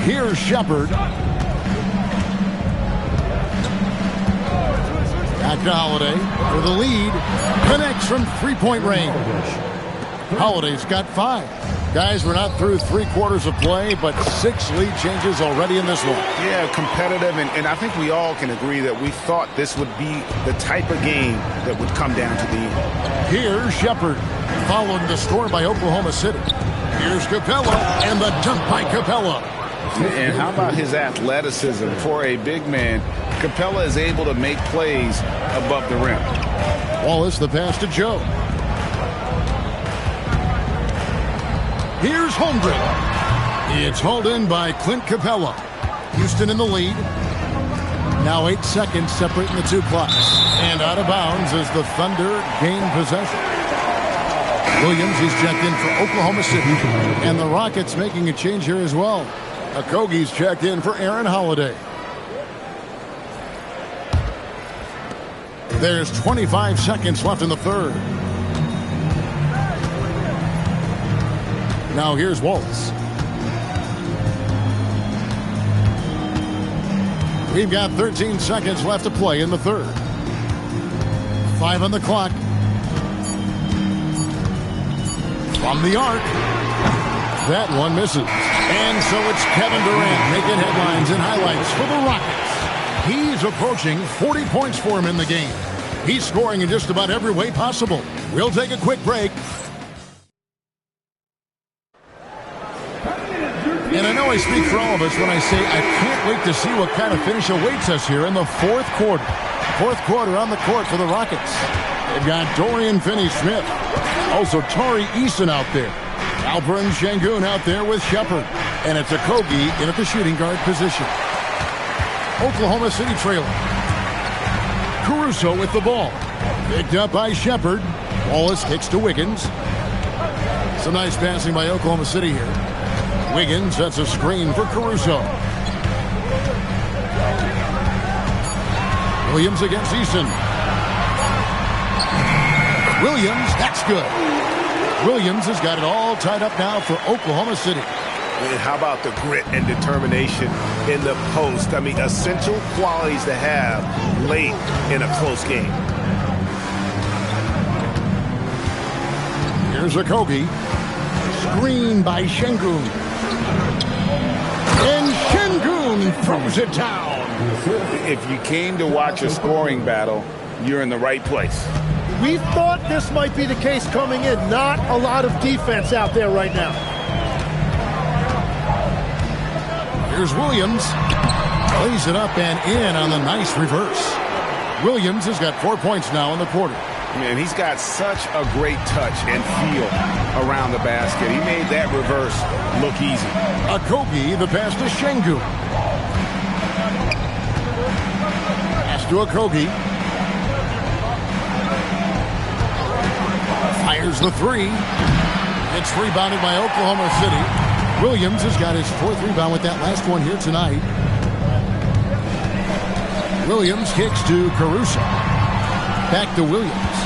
Here's Shepard. Back to Holiday for the lead. Connects from 3-point range. Holiday's got 5. Guys, we're not through 3 quarters of play, but 6 lead changes already in this one. Yeah, competitive, and I think we all can agree that we thought this would be the type of game that would come down to the end. Here's Shepard, following the score by Oklahoma City. Here's Capella, and the dunk by Capella. And how about his athleticism for a big man? Capella is able to make plays above the rim. Wallace, the pass to Joe. Here's Holmgren. It's hauled in by Clint Capella. Houston in the lead. Now 8 seconds separating the 2 clocks. And out of bounds as the Thunder gain possession. Williams, he's checked in for Oklahoma City. And the Rockets making a change here as well. Okogie's checked in for Aaron Holiday. There's 25 seconds left in the third. Now here's Wallace. We've got 13 seconds left to play in the third. 5 on the clock. From the arc. That one misses. And so it's Kevin Durant making headlines and highlights for the Rockets. He's approaching 40 points for him in the game. He's scoring in just about every way possible. We'll take a quick break. And I know I speak for all of us when I say I can't wait to see what kind of finish awaits us here in the fourth quarter. Fourth quarter on the court for the Rockets. They've got Dorian Finney-Smith. Also Tari Eason out there. Alperen Sengun out there with Shepard. And it's Okogie in at the shooting guard position. Oklahoma City trailing. Caruso with the ball. Picked up by Shepard. Wallace kicks to Wiggins. Some nice passing by Oklahoma City here. Wiggins sets a screen for Caruso. Williams against Eason. Williams, that's good. Williams has got it all tied up now for Oklahoma City. And how about the grit and determination in the post? I mean, essential qualities to have late in a close game. Here's Okogie. Screen by Sengun. And Sengun throws it down. If you came to watch a scoring battle, you're in the right place. We thought this might be the case coming in. Not a lot of defense out there right now. Here's Williams. Plays it up and in on the nice reverse. Williams has got 4 points now in the quarter. Man, he's got such a great touch and feel around the basket. He made that reverse look easy. Okogie, the pass to Şengün. Pass to Okogie. Fires the three. It's rebounded by Oklahoma City. Williams has got his 4th rebound with that last one here tonight. Williams kicks to Caruso. Back to Williams.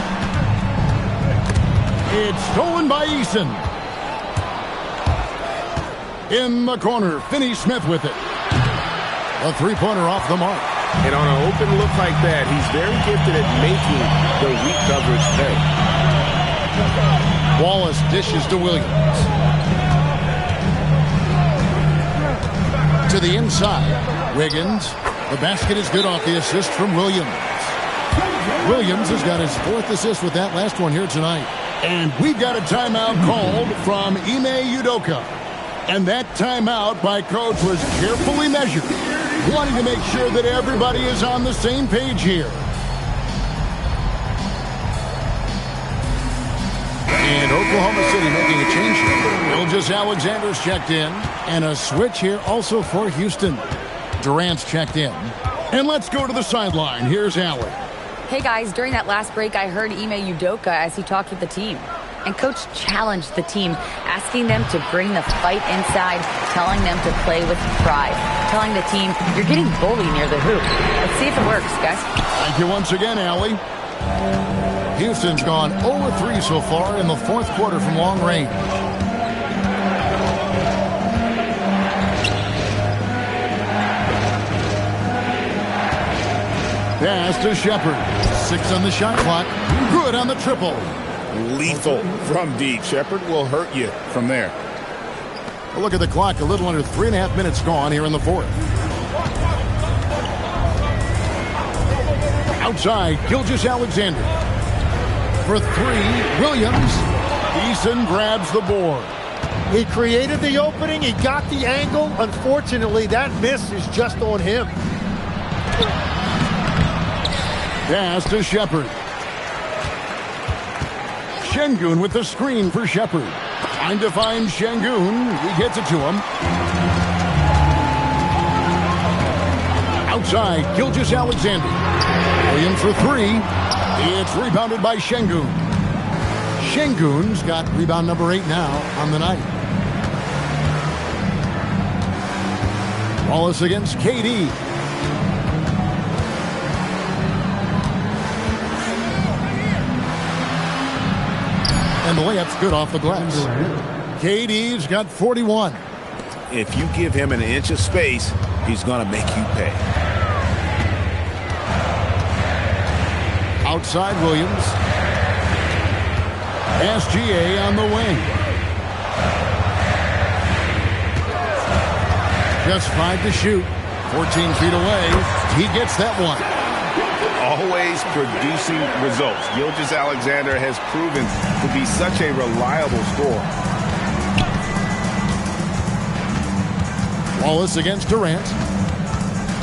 It's stolen by Eason. In the corner, Finney-Smith with it. A three-pointer off the mark. And on an open look like that, he's very gifted at making the weak coverage pay. Wallace dishes to Williams. To the inside. Wiggins. The basket is good off the assist from Williams. Williams has got his 4th assist with that last one here tonight. And we've got a timeout called from Ime Udoka. And that timeout by coach was carefully measured, wanting to make sure that everybody is on the same page here. And Oklahoma City making a change here. Gilgeous-Alexander's checked in. And a switch here also for Houston. Durant's checked in. And let's go to the sideline. Here's Allen. Hey guys, during that last break, I heard Ime Udoka as he talked with the team. And coach challenged the team, asking them to bring the fight inside, telling them to play with pride, telling the team, you're getting bullied near the hoop. Let's see if it works, guys. Thank you once again, Allie. Houston's gone 0-3 so far in the 4th quarter from long range. Pass to Shepherd. 6 on the shot clock. Good on the triple. Lethal from deep. Shepherd will hurt you from there. Well, look at the clock. A little under 3.5 minutes gone here in the 4th. Outside, Gilgeous-Alexander. For 3, Williams. Eason grabs the board. He created the opening. He got the angle. Unfortunately, that miss is just on him. Pass to Shepherd. Şengün with the screen for Shepherd. Trying to find Şengün. He gets it to him. Outside, Gilgeous-Alexander. Williams for 3. It's rebounded by Şengün. Şengün's got rebound number 8 now on the night. Wallace against KD. And the layup's good off the glass. KD's got 41. If you give him an inch of space, he's going to make you pay. Outside Williams. SGA on the wing. Just 5 to shoot. 14 feet away. He gets that one. Always producing results. Gilgeous-Alexander has proven to be such a reliable scorer. Wallace against Durant.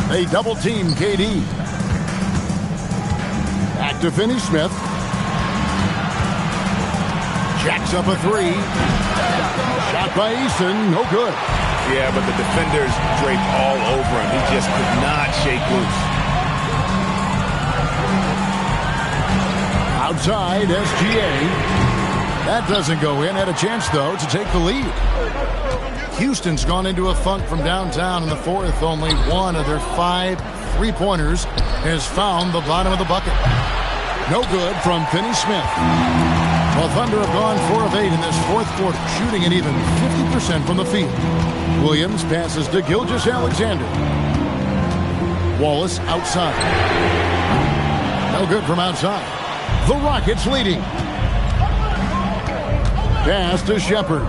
They double team KD. Back to Finney-Smith. Jacks up a 3. Shot by Eason. No good. Yeah, but the defenders draped all over him. He just could not shake loose. Outside, SGA. That doesn't go in. Had a chance, though, to take the lead. Houston's gone into a funk from downtown in the 4th. Only one of their 5 3-pointers has found the bottom of the bucket. No good from Finney-Smith. Well, Thunder have gone 4 of 8 in this 4th quarter, shooting at even 50% from the field. Williams passes to Gilgeous-Alexander. Wallace outside. No good from outside. The Rockets leading. Pass to Shepherd.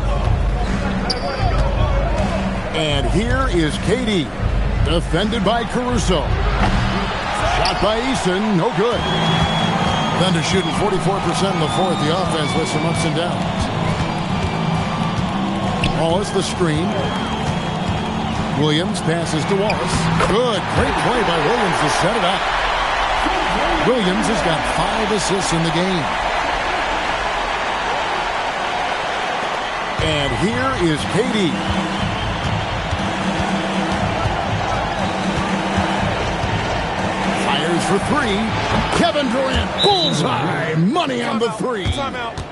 And here is KD. Defended by Caruso. Shot by Eason. No good. Thunder shooting 44% in the 4th. The offense with some ups and downs. Wallace the screen. Williams passes to Wallace. Good. Great play by Williams to set it up. Williams has got 5 assists in the game. And here is KD. Fires for 3. Kevin Durant, bullseye. Money on the 3.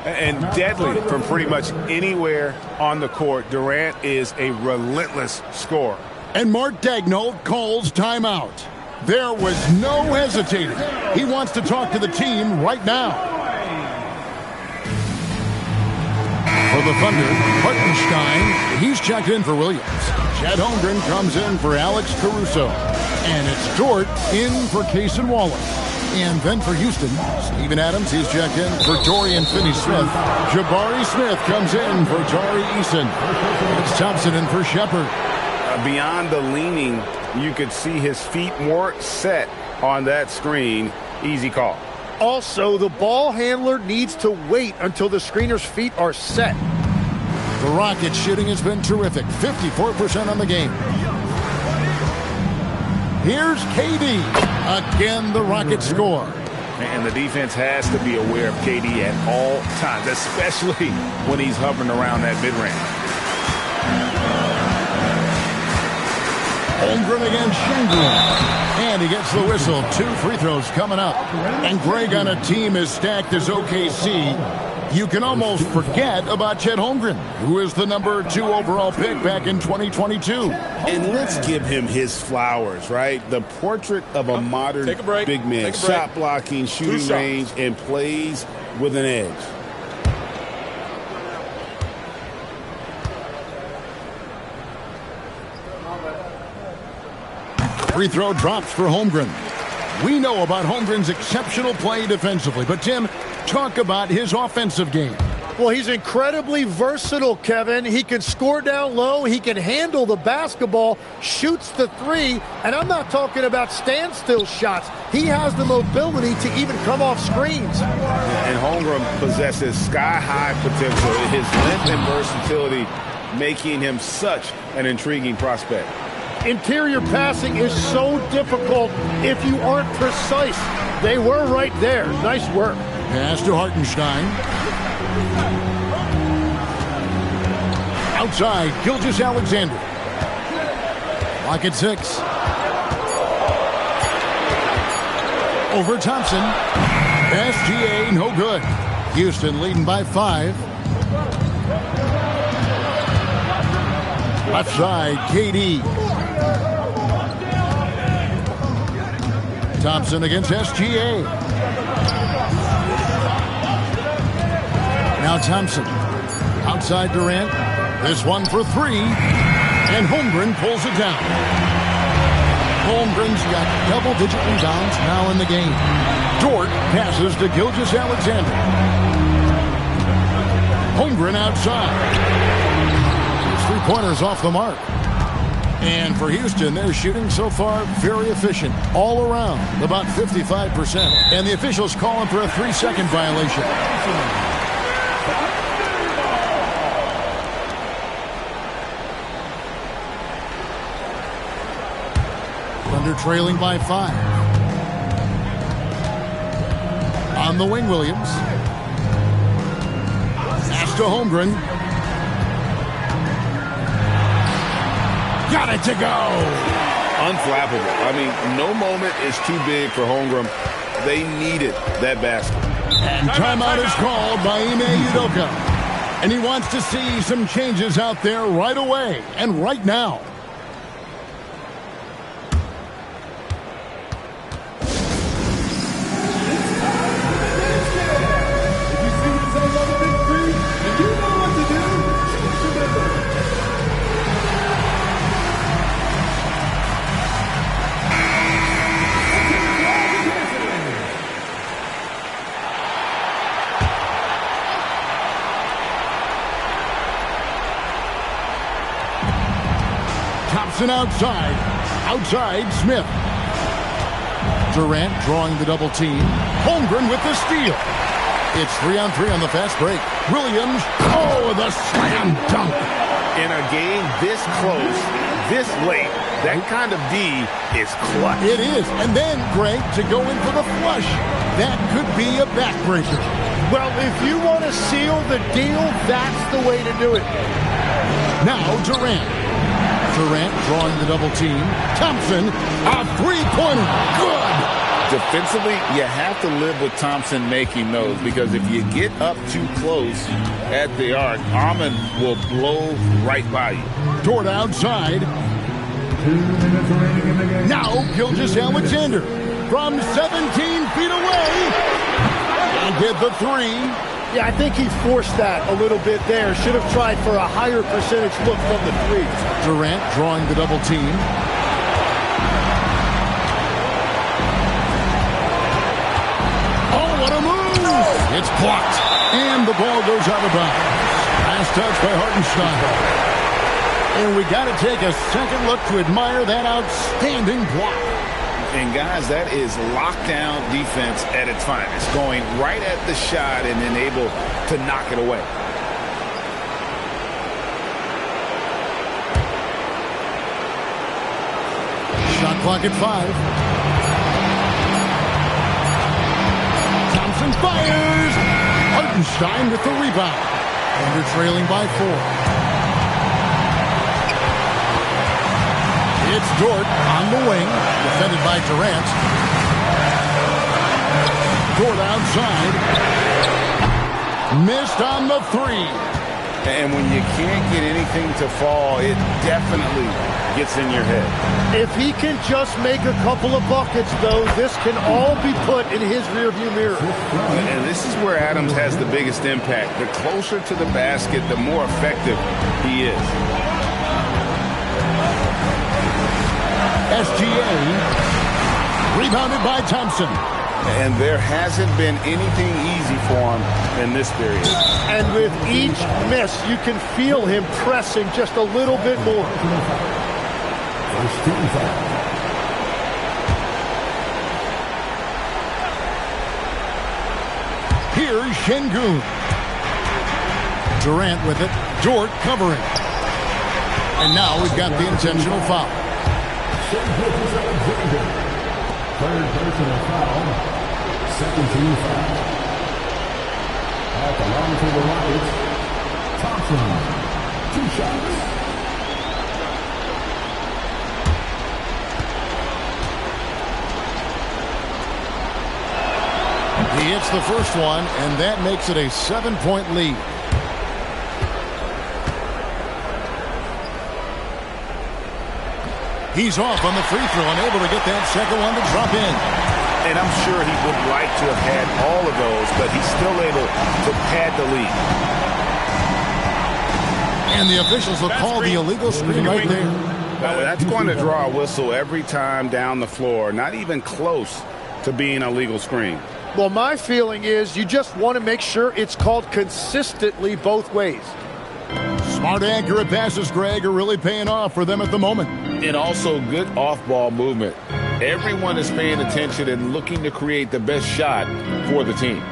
And deadly from pretty much anywhere on the court. Durant is a relentless scorer. And Mark Daigneault calls timeout. There was no hesitating. He wants to talk to the team right now. For the Thunder, Hartenstein, he's checked in for Williams. Chet Holmgren comes in for Alex Caruso. And it's Dort in for Cason Waller. And then for Houston, Steven Adams, he's checked in for Dorian Finney-Smith. Jabari Smith comes in for Tari Eason. It's Thompson in for Shepard. Beyond the leaning, you could see his feet more set on that screen. Easy call. Also, the ball handler needs to wait until the screener's feet are set. The Rockets' shooting has been terrific. 54% on the game. Here's KD. Again, the Rockets score. And the defense has to be aware of KD at all times, especially when he's hovering around that mid-range. Holmgren against Şengün. And he gets the whistle. 2 free throws coming up. And Greg, on a team as stacked as OKC, you can almost forget about Chet Holmgren, who is the number 2 overall pick back in 2022. And let's give him his flowers, right? The portrait of a modern big man. Shot blocking, shooting range, and plays with an edge. Free throw drops for Holmgren. We know about Holmgren's exceptional play defensively, but Tim, talk about his offensive game. Well, he's incredibly versatile, Kevin. He can score down low. He can handle the basketball, shoots the 3, and I'm not talking about standstill shots. He has the mobility to even come off screens. And Holmgren possesses sky-high potential. His length and versatility making him such an intriguing prospect. Interior passing is so difficult if you aren't precise. They were right there. Nice work. Pass to Hartenstein. Outside, Gilgeous-Alexander. Lock at 6. Over Thompson. SGA, no good. Houston leading by 5. Left side, KD. Thompson against SGA. Now Thompson. Outside Durant. This one for 3. And Holmgren pulls it down. Holmgren's got double-digit rebounds now in the game. Dort passes to Gilgeous-Alexander. Holmgren outside. His 3-pointers off the mark. And for Houston, they're shooting so far very efficient. All around, about 55%. And the officials calling for a 3-second violation. Thunder trailing by 5. On the wing, Williams. Pass to Holmgren. Got it to go. Unflappable. I mean, no moment is too big for Holmgren. They needed that basket. And timeout is called by Ime Udoka. And he wants to see some changes out there right away and right now. Outside Smith. Durant drawing the double team. Holmgren with the steal. It's 3-on-3 on the fast break. Williams, the slam dunk. In a game this close, this late, That kind of D is clutch. It is. And then, Greg, to go in for the flush. That could be a backbreaker. Well, if you want to seal the deal, that's the way to do it. Now, Durant. Durant drawing the double team. Thompson, a three-pointer. Good. Defensively, you have to live with Thompson making those, because if you get up too close at the arc, Ahmed will blow right by you. Toward outside. Now, Gilgeous-Alexander from 17 feet away. And get the three. Yeah, I think he forced that a little bit there. Should have tried for a higher percentage look from the three. Durant drawing the double team. Oh, what a move! It's blocked. And the ball goes out of bounds. Last touch by Hartenstein. And we got to take a second look to admire that outstanding block. And, guys, that is lockdown defense at its finest. Going right at the shot and then able to knock it away. Shot clock at 5. Thompson fires. Hartenstein with the rebound. And they're trailing by 4. It's Dort on the wing, defended by Durant. Dort outside. Missed on the three. And when you can't get anything to fall, it definitely gets in your head. If he can just make a couple of buckets, though, this can all be put in his rearview mirror. And this is where Adams has the biggest impact. The closer to the basket, the more effective he is. SGA, rebounded by Thompson. And there hasn't been anything easy for him in this period. And with each miss, you can feel him pressing just a little bit more. Here's Şengün. Durant with it. Dort covering. And now we've got the intentional foul. Third personal foul. Second team foul. At the line to the Rockets. Thompson. 2 shots. He hits the first one, and that makes it a 7-point lead. He's off on the free throw and able to get that second one to drop in. And I'm sure he would like to have had all of those, but he's still able to pad the lead. And the officials will call the illegal screen right there. That's going to draw a whistle every time down the floor. Not even close to being a legal screen. Well, my feeling is you just want to make sure it's called consistently both ways. Smart, accurate passes, Greg, are really paying off for them at the moment. And also good off-ball movement. Everyone is paying attention and looking to create the best shot for the team.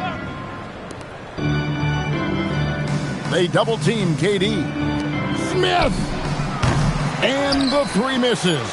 They double-team KD. Smith! And the three misses.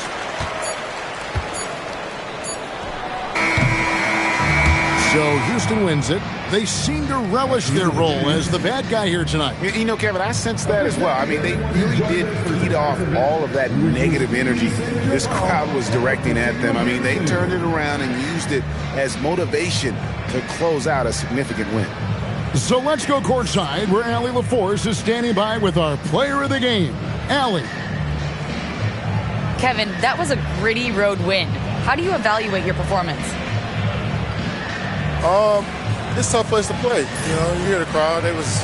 So Houston wins it. They seem to relish their role as the bad guy here tonight. You know, Kevin, I sense that as well. I mean, they really did feed off all of that negative energy this crowd was directing at them. I mean, they turned it around and used it as motivation to close out a significant win. So let's go courtside where Allie LaForce is standing by with our player of the game, Allie. Kevin, that was a gritty road win. How do you evaluate your performance? It's a tough place to play. You know, you hear the crowd. They was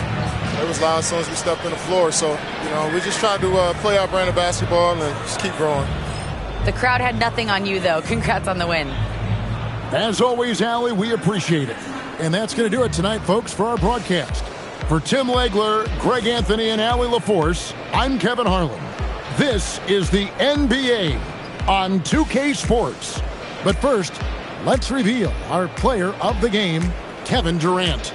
loud as soon as we stepped on the floor. So, you know, we just tried to play our brand of basketball and just keep growing. The crowd had nothing on you, though. Congrats on the win. As always, Allie, we appreciate it. And that's going to do it tonight, folks, for our broadcast. For Tim Legler, Greg Anthony, and Allie LaForce, I'm Kevin Harlan. This is the NBA on 2K Sports. But first, let's reveal our player of the game, Kevin Durant.